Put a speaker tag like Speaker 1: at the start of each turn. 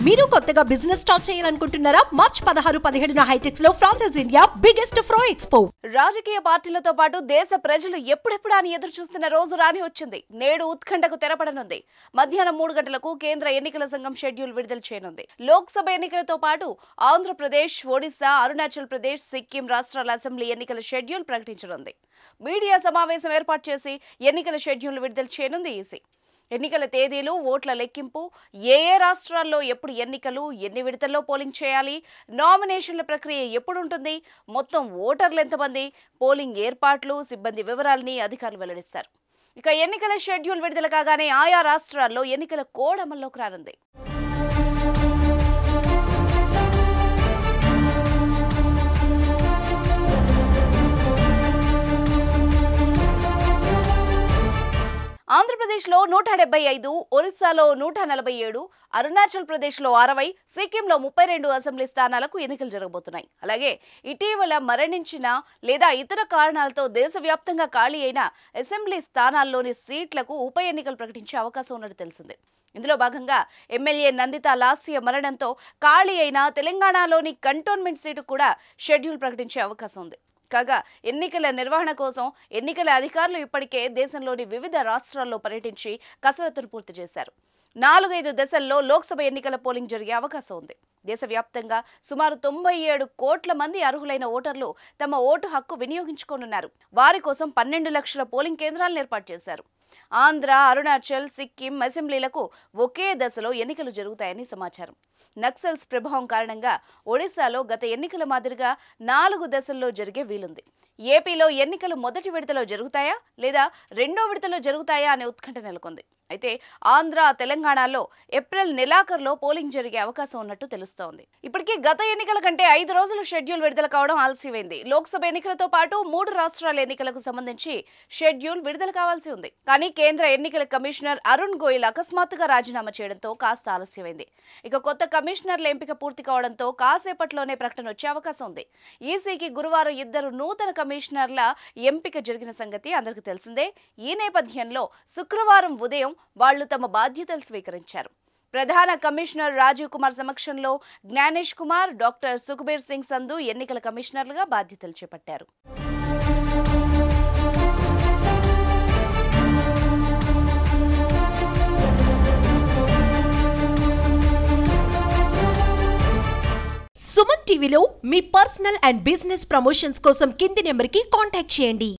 Speaker 1: మీరు కొత్తగా business start చేయాలనుకుంటున్నారా? మార్చ్ 16-17 హైటెక్స్ లో ఫ్రాన్సెస్ ఇండియా బిగ్గెస్ట్ ఫ్రో ఎక్స్పో.
Speaker 2: రాజకీయ పార్టీలతో పాటు దేశ ప్రజలు ఎప్పుడెప్పుడు అని ఎదురు చూస్తున్న రోజు రాని వచ్చింది. నేడు ఉత్కంఠకు తెరపడనుంది. మధ్యాహ్నం 3 గంటలకు కేంద్ర ఎన్నికల సంఘం షెడ్యూల్ విడుదల చేయనుంది. లోక్సభ ఎన్నికలతో పాటు ఆంధ్రప్రదేశ్, ఒడిశా, అరుణాచల్ ప్రదేశ్, సిక్కిం రాష్ట్రాల అసెంబ్లీ ఎన్నికల షెడ్యూల్ ప్రకటించనుంది. మీడియా సమావేశం ఏర్పాటు చేసి ఎన్నికల షెడ్యూల్ విడుదల చేయనుంది ఈసీ. ఎన్నికల తేదీలు, ఓట్ల లెక్కింపు, ఏ రాష్ట్రాల్లో ఎప్పుడు ఎన్నికలు, ఎన్ని విడతల్లో పోలింగ్ చేయాలి, నామినేషన్ల ప్రక్రియ ఎప్పుడు ఉంటుంది, మొత్తం ఓటర్లు ఎంతమంది, పోలింగ్ ఏర్పాట్లు, సిబ్బంది వివరాలని అధికారులు వెల్లడిస్తారు. ఇక ఎన్నికల షెడ్యూల్ విడుదల కాగానే ఆయా రాష్ట్రాల్లో ఎన్నికల కోడ్ అమల్లోకి రానుంది. ఆంధ్రప్రదేశ్లో 175, ఒరిస్సాలో 147, అరుణాచల్ ప్రదేశ్లో 60, సిక్కింలో 32 అసెంబ్లీ స్థానాలకు ఎన్నికలు జరగబోతున్నాయి. అలాగే ఇటీవల మరణించిన లేదా ఇతర కారణాలతో దేశవ్యాప్తంగా ఖాళీ అయిన అసెంబ్లీ స్థానాల్లోని సీట్లకు ఉప ఎన్నికలు ప్రకటించే అవకాశం ఉన్నట్టు తెలిసింది. ఇందులో భాగంగా ఎమ్మెల్యే నందితా లాస్య మరణంతో ఖాళీ అయిన తెలంగాణలోని కంటోన్మెంట్ సీటు కూడా షెడ్యూల్ ప్రకటించే అవకాశం ఉంది. కాగా ఎన్నికల నిర్వహణ కోసం ఎన్నికల అధికారులు ఇప్పటికే దేశంలోని వివిధ రాష్ట్రాల్లో పర్యటించి కసరత్తును పూర్తి చేశారు. 4-5 దశల్లో లోక్సభ ఎన్నికల పోలింగ్ జరిగే అవకాశం ఉంది. దేశవ్యాప్తంగా సుమారు 97 కోట్ల మంది అర్హులైన ఓటర్లు తమ ఓటు హక్కు వినియోగించుకోనున్నారు. వారి కోసం 12 లక్షల పోలింగ్ కేంద్రాలను ఏర్పాటు చేశారు. ఆంధ్ర, అరుణాచల్, సిక్కిం అసెంబ్లీలకు ఒకే దశలో ఎన్నికలు జరుగుతాయని సమాచారం. నక్సల్స్ ప్రభావం కారణంగా ఒడిశాలో గత ఎన్నికల మాదిరిగా 4 దశల్లో జరిగే వీలుంది. ఏపీలో ఎన్నికలు మొదటి విడతలో జరుగుతాయా లేదా రెండో విడతలో జరుగుతాయా అనే ఉత్కంఠ నెలకొంది. అయితే ఆంధ్ర, తెలంగాణలో ఏప్రిల్ నెలాఖరులో పోలింగ్ జరిగే అవకాశం ఉన్నట్టు తెలుస్తోంది. ఇప్పటికీ గత ఎన్నికల కంటే 5 రోజులు షెడ్యూల్ విడుదల కావడం ఆలస్యమైంది. లోక్సభ ఎన్నికలతో పాటు 3 రాష్ట్రాల ఎన్నికలకు సంబంధించి షెడ్యూల్ విడుదల కావాల్సి ఉంది. కానీ కేంద్ర ఎన్నికల కమిషనర్ అరుణ్ గోయల్ అకస్మాత్తుగా రాజీనామా చేయడంతో కాస్త ఆలస్యమైంది. ఇక కొత్త కమిషనర్ల ఎంపిక పూర్తి కావడంతో కాసేపట్లోనే ప్రకటన వచ్చే అవకాశం ఉంది. ఈసీకి గురువారం 2 నూతన కమిషనర్ల ఎంపిక జరిగిన సంగతి అందరికీ తెలిసిందే. ఈ నేపథ్యంలో శుక్రవారం ఉదయం వాళ్లు తమ బాధ్యతలు స్వీకరించారు. ప్రధాన కమిషనర్ రాజీవ్ కుమార్ సమక్షంలో జ్ఞానేష్ కుమార్, డాక్టర్ సుఖ్బీర్ సింగ్ సంధు ఎన్నికల కమిషనర్లుగా బాధ్యతలు చేపట్టారు.
Speaker 1: సుమన్ టీవీలో మీ పర్సనల్ అండ్ బిజినెస్ ప్రమోషన్స్ కోసం కింది నెంబర్కి కాంటాక్ట్ చేయండి.